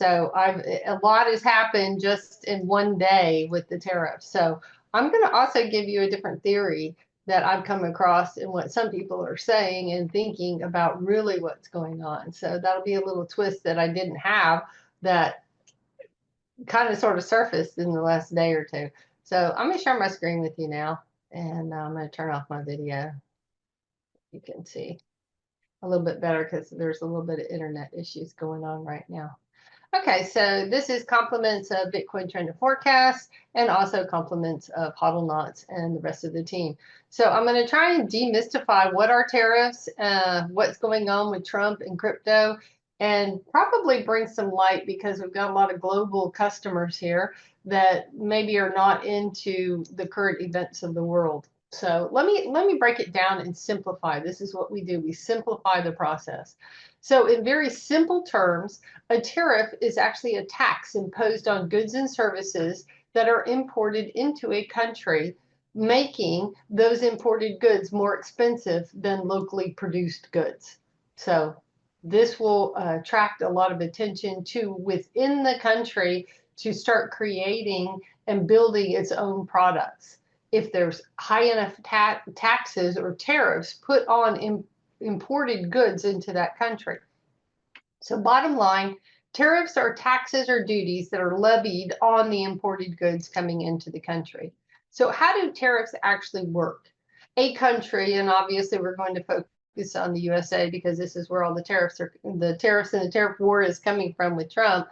So a lot has happened just in one day with the tariffs. So I'm going to also give you a different theory that I've come across and what some people are saying and thinking about really what's going on. So that'll be a little twist that I didn't have that kind of sort of surfaced in the last day or two. So I'm going to share my screen with you now, and I'm going to turn off my video. You can see a little bit better because there's a little bit of internet issues going on right now. Okay, so this is compliments of Bitcoin Trend to Forecast and also compliments of Hodl Knots and the rest of the team. So I'm going to try and demystify what are tariffs, what's going on with Trump and crypto, and probably bring some light because we've got a lot of global customers here that maybe are not into the current events of the world. So let me break it down and simplify. This is what we do. We simplify the process. So in very simple terms, a tariff is actually a tax imposed on goods and services that are imported into a country, making those imported goods more expensive than locally produced goods. So this will attract a lot of attention to within the country to start creating and building its own products. If there's high enough taxes or tariffs put on imported goods into that country. So bottom line, tariffs are taxes or duties that are levied on the imported goods coming into the country. So how do tariffs actually work? A country, and obviously we're going to focus on the USA because this is where all the tariffs and the tariff war is coming from with Trump.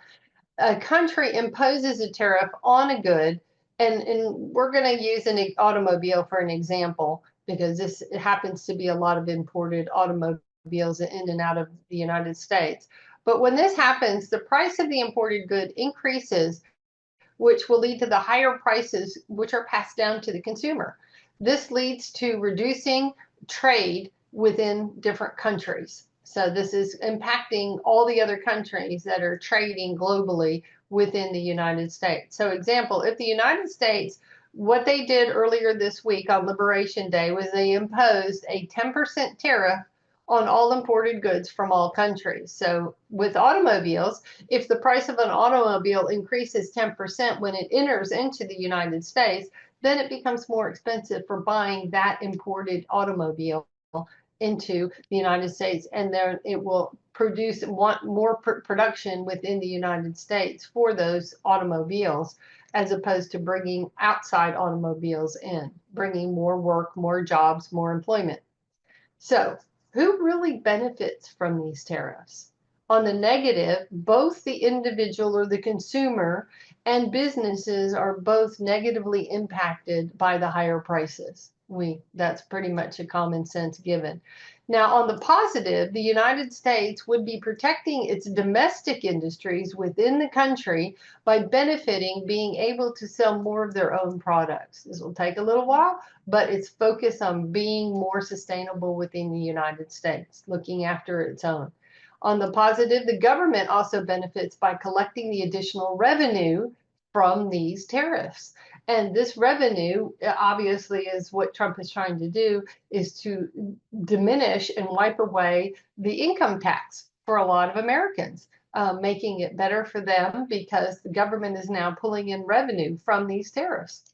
A country imposes a tariff on a good, and we're going to use an automobile for an example because this happens to be a lot of imported automobiles in and out of the United States. But when this happens, the price of the imported good increases, which will lead to the higher prices, which are passed down to the consumer. This leads to reducing trade within different countries. So this is impacting all the other countries that are trading globally within the United States. So example, if the United States, what they did earlier this week on Liberation Day was they imposed a 10% tariff on all imported goods from all countries. So with automobiles, if the price of an automobile increases 10% when it enters into the United States, then it becomes more expensive for buying that imported automobile into the United States, and then it will want more production within the United States for those automobiles, as opposed to bringing outside automobiles in, bringing more work, more jobs, more employment. So who really benefits from these tariffs? On the negative, both the individual or the consumer and businesses are both negatively impacted by the higher prices. That's pretty much a common sense given. Now, on the positive, the United States would be protecting its domestic industries within the country by benefiting being able to sell more of their own products. This will take a little while, but it's focused on being more sustainable within the United States, looking after its own. On the positive, the government also benefits by collecting the additional revenue from these tariffs. And this revenue, obviously, is what Trump is trying to do, is to diminish and wipe away the income tax for a lot of Americans, making it better for them because the government is now pulling in revenue from these tariffs.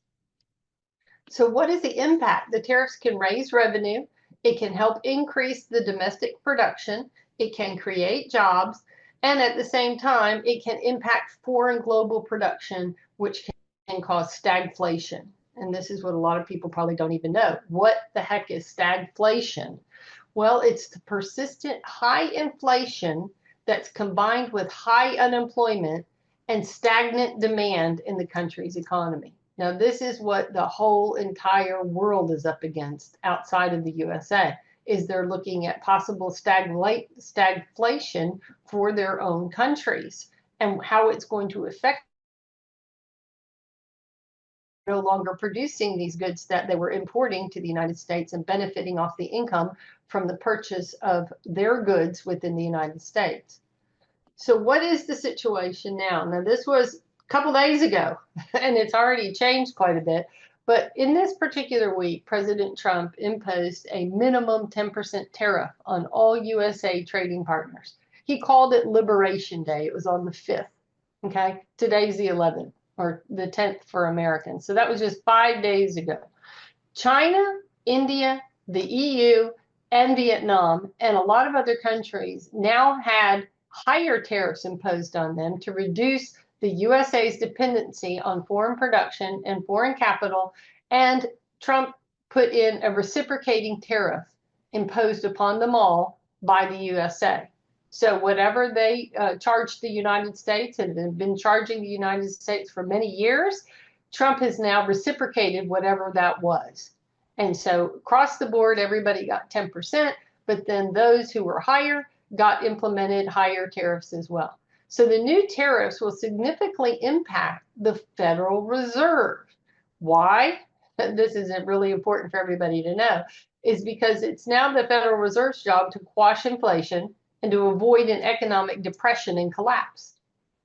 So what is the impact? The tariffs can raise revenue. It can help increase the domestic production. It can create jobs. And at the same time, it can impact foreign global production, which can cause stagflation. And this is what a lot of people probably don't even know. What the heck is stagflation? Well, it's the persistent high inflation that's combined with high unemployment and stagnant demand in the country's economy. Now, this is what the whole entire world is up against outside of the USA, is they're looking at possible stagflation for their own countries and how it's going to affect no longer producing these goods that they were importing to the United States and benefiting off the income from the purchase of their goods within the United States. So what is the situation now? Now, this was a couple days ago, and it's already changed quite a bit. But in this particular week, President Trump imposed a minimum 10% tariff on all USA trading partners. He called it Liberation Day. It was on the 5th. Okay, today's the 11th or the 10th for Americans. So that was just 5 days ago. China, India, the EU, and Vietnam, and a lot of other countries now had higher tariffs imposed on them to reduce the USA's dependency on foreign production and foreign capital. And Trump put in a reciprocating tariff imposed upon them all by the USA. So whatever they charged the United States and have been charging the United States for many years, Trump has now reciprocated whatever that was. And so across the board, everybody got 10%, but then those who were higher got implemented higher tariffs as well. So the new tariffs will significantly impact the Federal Reserve. Why? This is really important for everybody to know, is because it's now the Federal Reserve's job to quash inflation and to avoid an economic depression and collapse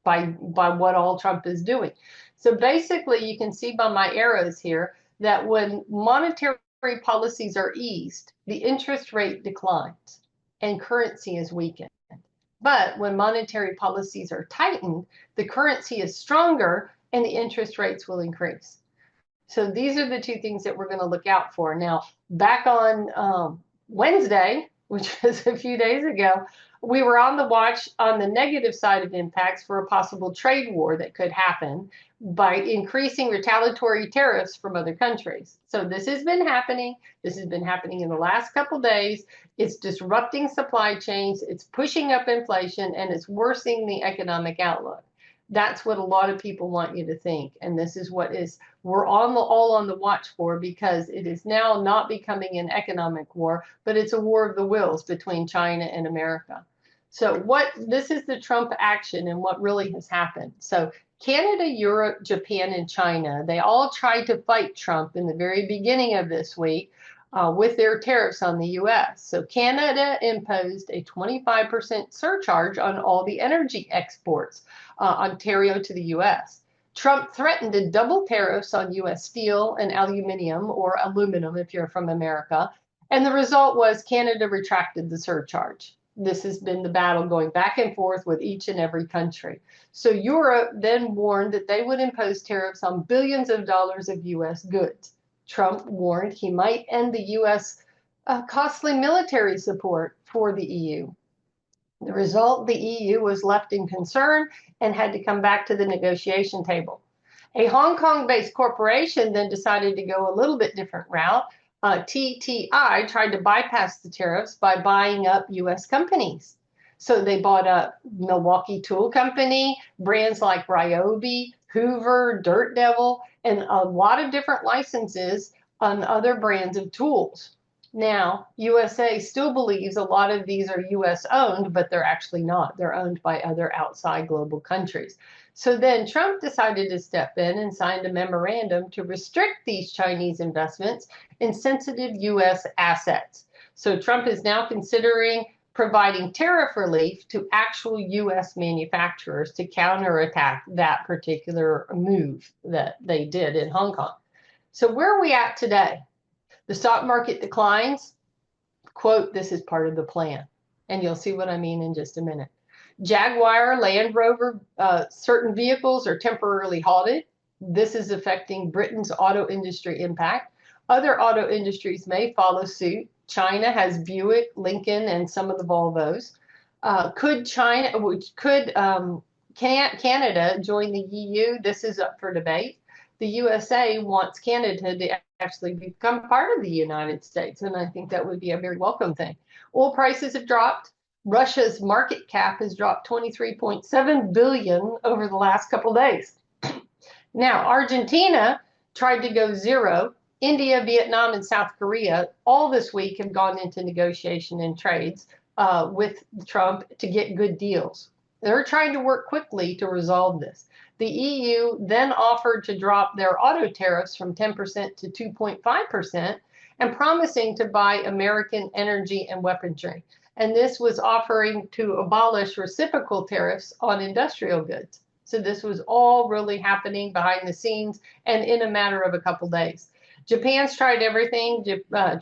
by what all Trump is doing. So basically, you can see by my arrows here that when monetary policies are eased, the interest rate declines and currency is weakened. But when monetary policies are tightened, the currency is stronger and the interest rates will increase. So these are the two things that we're going to look out for. Now, back on Wednesday, which was a few days ago, we were on the watch on the negative side of impacts for a possible trade war that could happen by increasing retaliatory tariffs from other countries. So this has been happening. This has been happening in the last couple of days. It's disrupting supply chains. It's pushing up inflation, and it's worsening the economic outlook. That's what a lot of people want you to think. And this is what we're all on the watch for, because it is now not becoming an economic war, but it's a war of the wills between China and America. So this is the Trump action and what really has happened. So Canada, Europe, Japan, and China, they all tried to fight Trump in the very beginning of this week with their tariffs on the U.S. So Canada imposed a 25% surcharge on all the energy exports, Ontario to the U.S. Trump threatened to double tariffs on U.S. steel and aluminum, or aluminum if you're from America. And the result was Canada retracted the surcharge. This has been the battle going back and forth with each and every country. So Europe then warned that they would impose tariffs on billions of dollars of U.S. goods. Trump warned he might end the U.S. Costly military support for the EU. The result, the EU was left in concern and had to come back to the negotiation table. A Hong Kong-based corporation then decided to go a little bit different route. TTI tried to bypass the tariffs by buying up U.S. companies. So they bought up Milwaukee Tool Company, brands like Ryobi, Hoover, Dirt Devil, and a lot of different licenses on other brands of tools. Now, USA still believes a lot of these are U.S. owned, but they're actually not. They're owned by other outside global countries. So then Trump decided to step in and signed a memorandum to restrict these Chinese investments in sensitive U.S. assets. So Trump is now considering providing tariff relief to actual U.S. manufacturers to counterattack that particular move that they did in Hong Kong. So where are we at today? The stock market declines. Quote, this is part of the plan. And you'll see what I mean in just a minute. Jaguar, Land Rover, certain vehicles are temporarily halted. This is affecting Britain's auto industry impact. Other auto industries may follow suit. China has Buick, Lincoln, and some of the Volvos. Could Canada join the EU? This is up for debate. The USA wants Canada to actually become part of the United States, and I think that would be a very welcome thing. Oil prices have dropped. Russia's market cap has dropped 23.7 billion over the last couple of days. Now, Argentina tried to go zero. India, Vietnam, and South Korea all this week have gone into negotiation and trades with Trump to get good deals. They're trying to work quickly to resolve this. The EU then offered to drop their auto tariffs from 10% to 2.5% and promising to buy American energy and weaponry. And this was offering to abolish reciprocal tariffs on industrial goods. So this was all really happening behind the scenes and in a matter of a couple days. Japan's tried everything.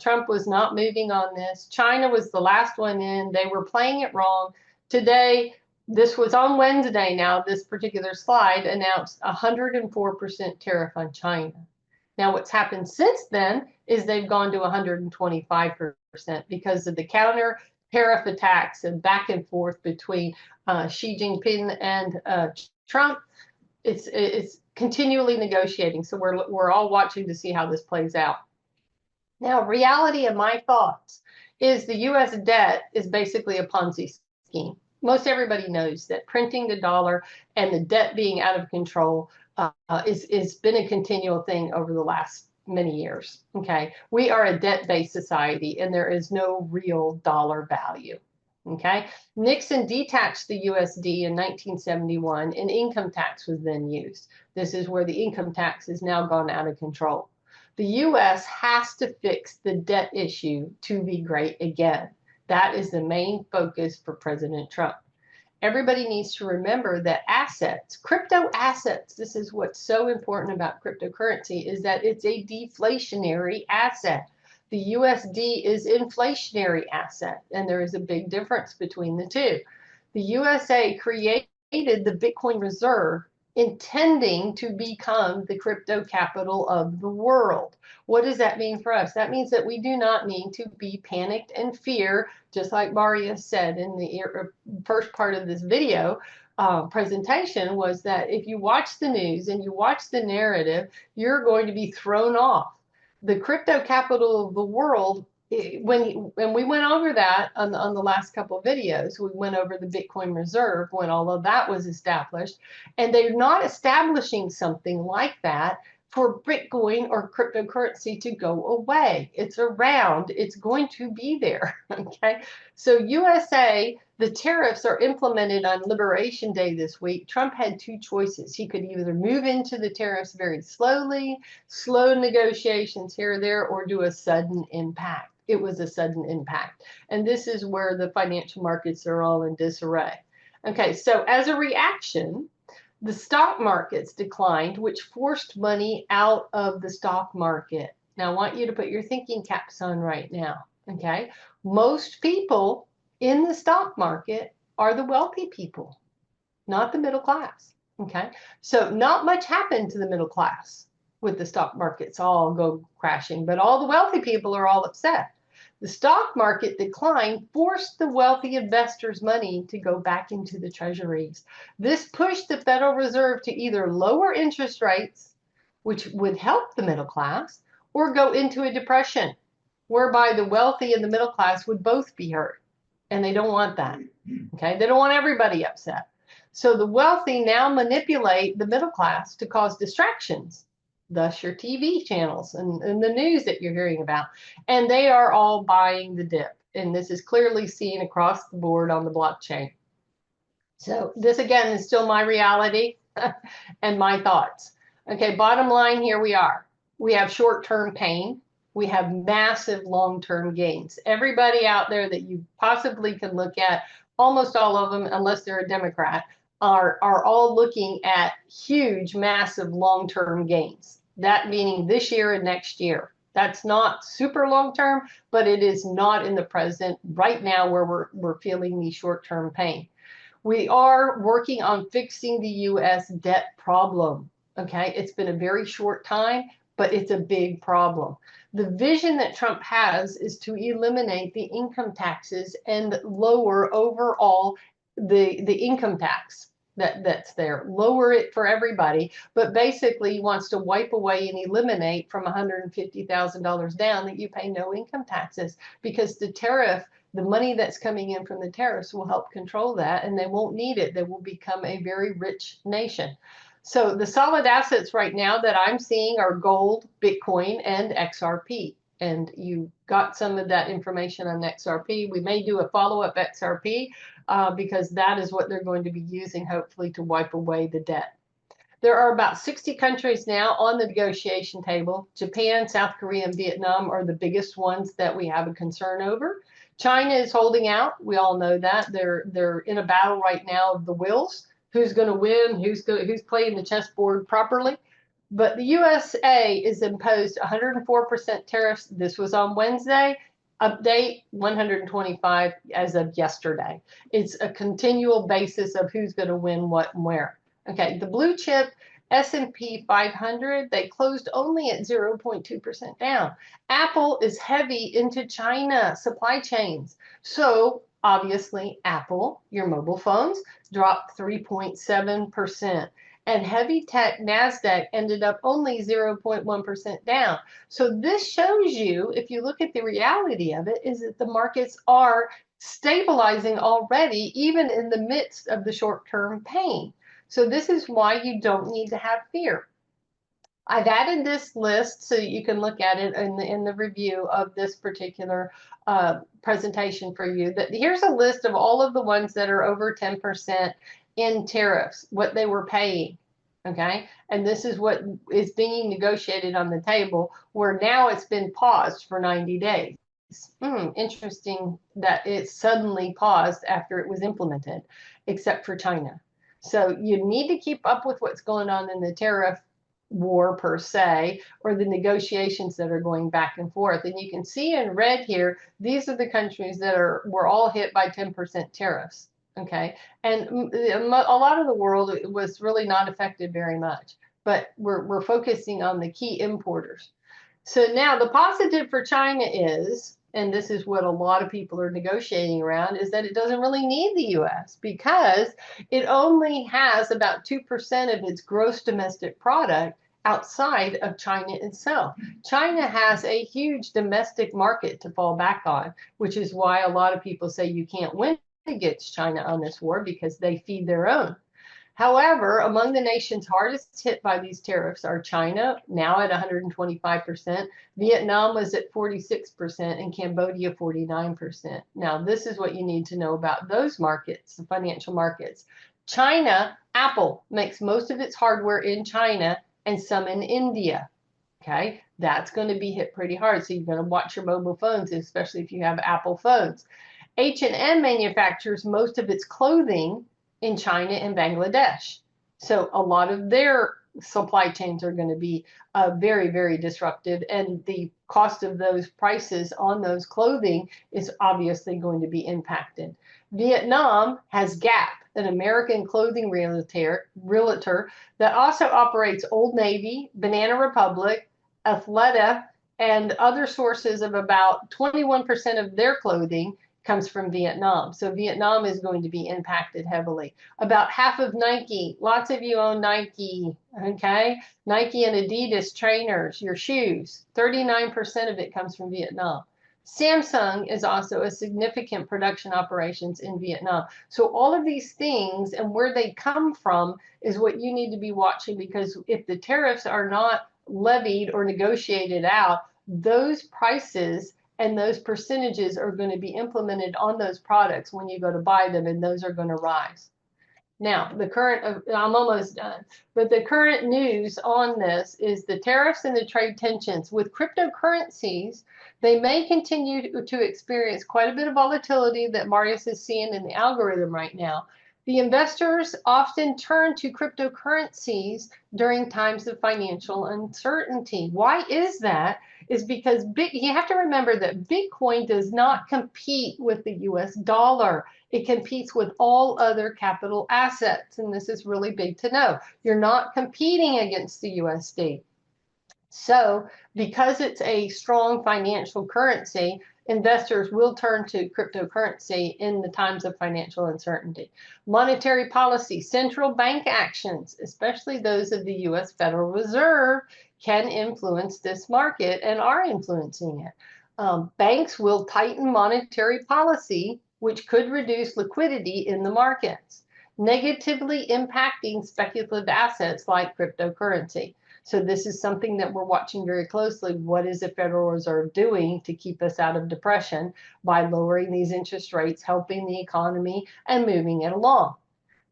Trump was not moving on this. China was the last one in. They were playing it wrong. Today, This was on Wednesday. Now, this particular slide announced 104% tariff on China. Now, what's happened since then is they've gone to 125% because of the counter tariff attacks and back and forth between Xi Jinping and Trump. It's continually negotiating. So we're all watching to see how this plays out. Now, reality of my thoughts is the U.S. debt is basically a Ponzi scheme. Most everybody knows that printing the dollar and the debt being out of control is been a continual thing over the last many years. Okay, we are a debt-based society, and there is no real dollar value. Okay, Nixon detached the USD in 1971, and income tax was then used. This is where the income tax has now gone out of control. The U.S. has to fix the debt issue to be great again. That is the main focus for President Trump. Everybody needs to remember that assets, crypto assets, this is what's so important about cryptocurrency, is that it's a deflationary asset. The USD is inflationary asset, and there is a big difference between the two. The USA created the Bitcoin Reserve intending to become the crypto capital of the world. What does that mean for us? That means that we do not need to be panicked and fear, just like Maria said in the first part of this video presentation, was that if you watch the news and you watch the narrative, you're going to be thrown off. The crypto capital of the world, when we went over that on the last couple of videos, we went over the Bitcoin Reserve when all of that was established, and they're not establishing something like that for Bitcoin or cryptocurrency to go away. It's around, it's going to be there, okay? So USA, the tariffs are implemented on Liberation Day this week. Trump had two choices. He could either move into the tariffs very slowly, slow negotiations here or there, or do a sudden impact. It was a sudden impact. And this is where the financial markets are all in disarray. Okay, so as a reaction, the stock markets declined, which forced money out of the stock market. Now, I want you to put your thinking caps on right now, okay? Most people in the stock market are the wealthy people, not the middle class, okay? So not much happened to the middle class with the stock markets all go crashing, but all the wealthy people are all upset. The stock market decline forced the wealthy investors' money to go back into the treasuries. This pushed the Federal Reserve to either lower interest rates, which would help the middle class, or go into a depression, whereby the wealthy and the middle class would both be hurt. And they don't want that, okay? They don't want everybody upset. So the wealthy now manipulate the middle class to cause distractions, thus your TV channels and the news that you're hearing about. And they are all buying the dip. And this is clearly seen across the board on the blockchain. So this, again, is still my reality and my thoughts. Okay, bottom line, here we are. We have short-term pain. We have massive long-term gains. Everybody out there that you possibly can look at, almost all of them, unless they're a Democrat, are all looking at huge, massive long-term gains. That meaning this year and next year. That's not super long-term, but it is not in the present right now where we're feeling the short-term pain. We are working on fixing the U.S. debt problem. Okay, it's been a very short time, but it's a big problem. The vision that Trump has is to eliminate the income taxes and lower overall the income tax that's there, lower it for everybody, but basically he wants to wipe away and eliminate from $150,000 down that you pay no income taxes, because the tariff, the money that's coming in from the tariffs will help control that, and they won't need it. They will become a very rich nation. So the solid assets right now that I'm seeing are gold, Bitcoin, and XRP. And you got some of that information on XRP. We may do a follow-up XRP because that is what they're going to be using, hopefully, to wipe away the debt. There are about 60 countries now on the negotiation table. Japan, South Korea, and Vietnam are the biggest ones that we have a concern over. China is holding out. We all know that. They're in a battle right now of the wills. Who's going to win? Who's playing the chessboard properly? But the USA is imposed 104% tariffs. This was on Wednesday. Update 125 as of yesterday. It's a continual basis of who's going to win what and where. Okay, the blue chip S&P 500, they closed only at 0.2% down. Apple is heavy into China supply chains. So obviously Apple, your mobile phones, dropped 3.7%. And heavy tech NASDAQ ended up only 0.1% down. So this shows you, if you look at the reality of it, is that the markets are stabilizing already, even in the midst of the short-term pain. So this is why you don't need to have fear. I've added this list so you can look at it in the review of this particular presentation for you. Here's a list of all of the ones that are over 10% in tariffs, what they were paying. Okay, and this is what is being negotiated on the table, where now it's been paused for 90 days. Interesting that it suddenly paused after it was implemented, except for China. So you need to keep up with what's going on in the tariff war per se, or the negotiations that are going back and forth. And you can see in red here, these are the countries that were all hit by 10% tariffs. Okay, and a lot of the world was really not affected very much, but we're focusing on the key importers. So now the positive for China is, and this is what a lot of people are negotiating around, is that it doesn't really need the U.S. because it only has about 2% of its gross domestic product outside of China itself. China has a huge domestic market to fall back on, which is why a lot of people say you can't win against China on this war because they feed their own. However, among the nations hardest hit by these tariffs are China, now at 125%, Vietnam was at 46%, and Cambodia 49%. Now, this is what you need to know about those markets, the financial markets. China, Apple makes most of its hardware in China and some in India. Okay, that's going to be hit pretty hard. So you're going to watch your mobile phones, especially if you have Apple phones. H&M manufactures most of its clothing in China and Bangladesh. So a lot of their supply chains are going to be very, very disruptive. And the cost of those prices on those clothing is obviously going to be impacted. Vietnam has Gap, an American clothing realtor that also operates Old Navy, Banana Republic, Athleta, and other sources of about 21% of their clothing comes from Vietnam. So Vietnam is going to be impacted heavily. About half of Nike, lots of you own Nike, okay? Nike and Adidas trainers, your shoes, 39% of it comes from Vietnam. Samsung is also a significant production operations in Vietnam. So all of these things and where they come from is what you need to be watching, because if the tariffs are not levied or negotiated out, those prices and those percentages are going to be implemented on those products when you go to buy them, and those are going to rise. Now, I'm almost done, but the current news on this is the tariffs and the trade tensions. With cryptocurrencies, they may continue to experience quite a bit of volatility that Marius is seeing in the algorithm right now. The investors often turn to cryptocurrencies during times of financial uncertainty. Why is that? Is because you have to remember that Bitcoin does not compete with the US dollar. It competes with all other capital assets. And this is really big to know. You're not competing against the USD. So because it's a strong financial currency, investors will turn to cryptocurrency in the times of financial uncertainty. Monetary policy, central bank actions, especially those of the U.S. Federal Reserve, can influence this market and are influencing it. Banks will tighten monetary policy, which could reduce liquidity in the markets, negatively impacting speculative assets like cryptocurrency. So this is something that we're watching very closely. What is the Federal Reserve doing to keep us out of depression by lowering these interest rates, helping the economy, and moving it along?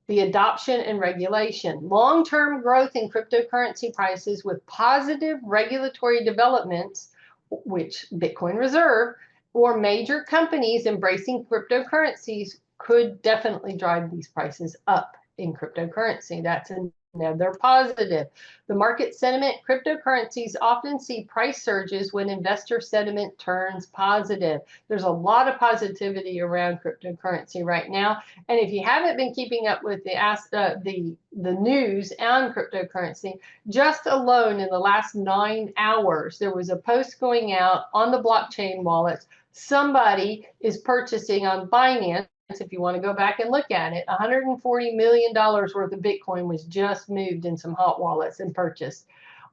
The adoption and regulation. Long-term growth in cryptocurrency prices with positive regulatory developments, which Bitcoin Reserve, or major companies embracing cryptocurrencies could definitely drive these prices up in cryptocurrency. That's Now they're positive. The market sentiment, cryptocurrencies often see price surges when investor sentiment turns positive. There's a lot of positivity around cryptocurrency right now. And if you haven't been keeping up with the news on cryptocurrency, just alone in the last 9 hours, there was a post going out on the blockchain wallets. Somebody is purchasing on Binance. If you want to go back and look at it, $140 million worth of Bitcoin was just moved in some hot wallets and purchased.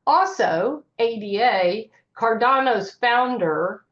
Also, ADA, Cardano's founder,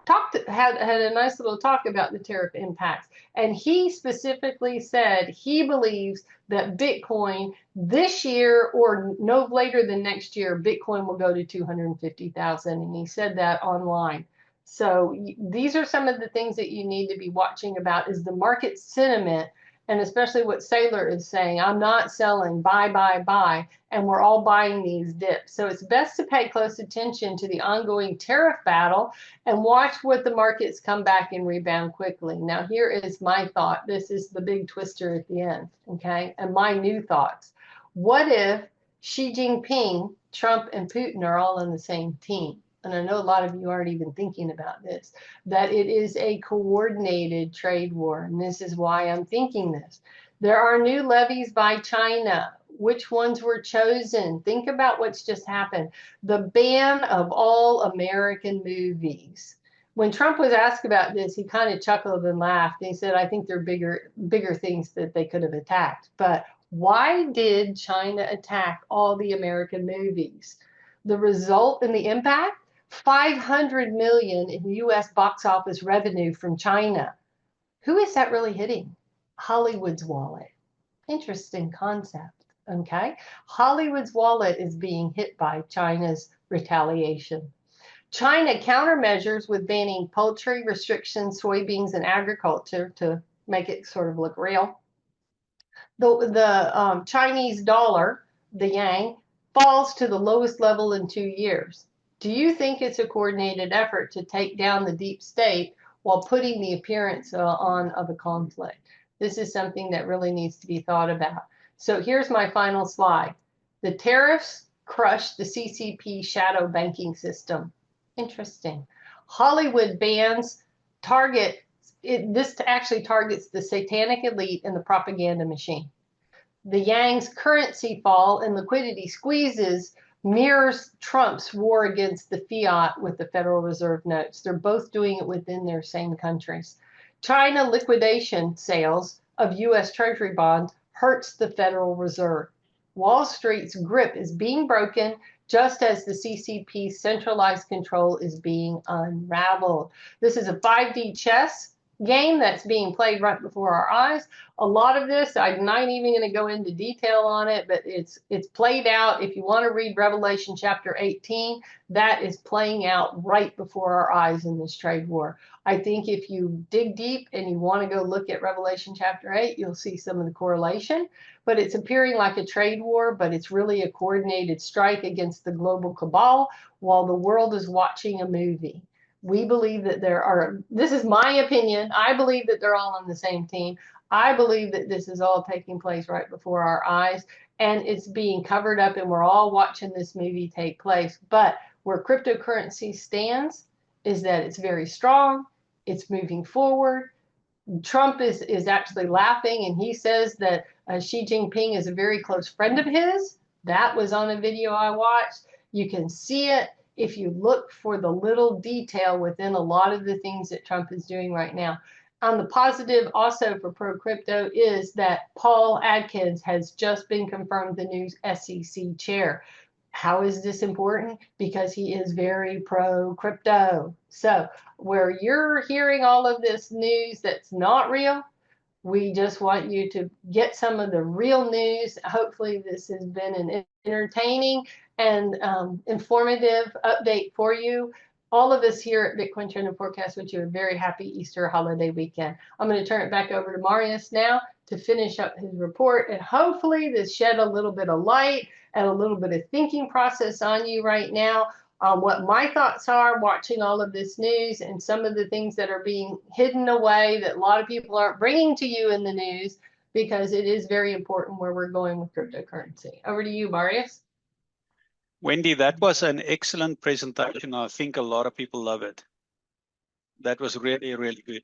had a nice little talk about the tariff impacts. And he specifically said he believes that Bitcoin this year or no later than next year, Bitcoin will go to 250,000. And he said that online. So these are some of the things that you need to be watching about is the market sentiment, and especially what Saylor is saying. I'm not selling, buy, buy, buy, and we're all buying these dips. So it's best to pay close attention to the ongoing tariff battle and watch what the markets come back and rebound quickly. Now, here is my thought. This is the big twister at the end, okay? And my new thoughts. What if Xi Jinping, Trump, and Putin are all on the same team? And I know a lot of you aren't even thinking about this, that it is a coordinated trade war. And this is why I'm thinking this. There are new levies by China. Which ones were chosen? Think about what's just happened. The ban of all American movies. When Trump was asked about this, he kind of chuckled and laughed. And he said, I think there are bigger things that they could have attacked. But why did China attack all the American movies? The result and the impact? 500 million in US box office revenue from China. Who is that really hitting? Hollywood's wallet. Interesting concept, okay? Hollywood's wallet is being hit by China's retaliation. China countermeasures with banning poultry, restrictions, soybeans, and agriculture to make it sort of look real. The Chinese dollar, the yang, falls to the lowest level in 2 years. Do you think it's a coordinated effort to take down the deep state while putting the appearance on of a conflict? This is something that really needs to be thought about. So here's my final slide. The tariffs crushed the CCP shadow banking system. Interesting. Hollywood bans this actually targets the satanic elite and the propaganda machine. The Yang's currency fall and liquidity squeezes mirrors Trump's war against the fiat with the Federal Reserve notes. They're both doing it within their same countries. China liquidation sales of U.S. Treasury bonds hurts the Federal Reserve. Wall Street's grip is being broken just as the CCP's centralized control is being unraveled. This is a 5D chess game that's being played right before our eyes. A lot of this, I'm not even going to go into detail on it, but it's played out. If you want to read Revelation chapter 18, that is playing out right before our eyes in this trade war. I think if you dig deep and you want to go look at Revelation chapter 8, you'll see some of the correlation, but it's appearing like a trade war, but it's really a coordinated strike against the global cabal while the world is watching a movie. We believe that this is my opinion, I believe that they're all on the same team. I believe that this is all taking place right before our eyes, and it's being covered up, and we're all watching this movie take place. But where cryptocurrency stands is that it's very strong, it's moving forward. Trump is actually laughing, and he says that Xi Jinping is a very close friend of his. That was on a video I watched. You can see it if you look for the little detail within a lot of the things that Trump is doing right now. On the positive also for pro-crypto is that Paul Adkins has just been confirmed the new SEC chair. How is this important? Because he is very pro-crypto. So where you're hearing all of this news that's not real, we just want you to get some of the real news. Hopefully this has been an entertaining and informative update for you. All of us here at Bitcoin Trend and Forecast wish you a very happy Easter holiday weekend. I'm going to turn it back over to Marius now to finish up his report, and hopefully this shed a little bit of light and a little bit of thinking process on you right now on what my thoughts are watching all of this news and some of the things that are being hidden away that a lot of people aren't bringing to you in the news. because it is very important where we're going with cryptocurrency. Over to you, Marius. Wendy, that was an excellent presentation. I think a lot of people love it. That was really, really good.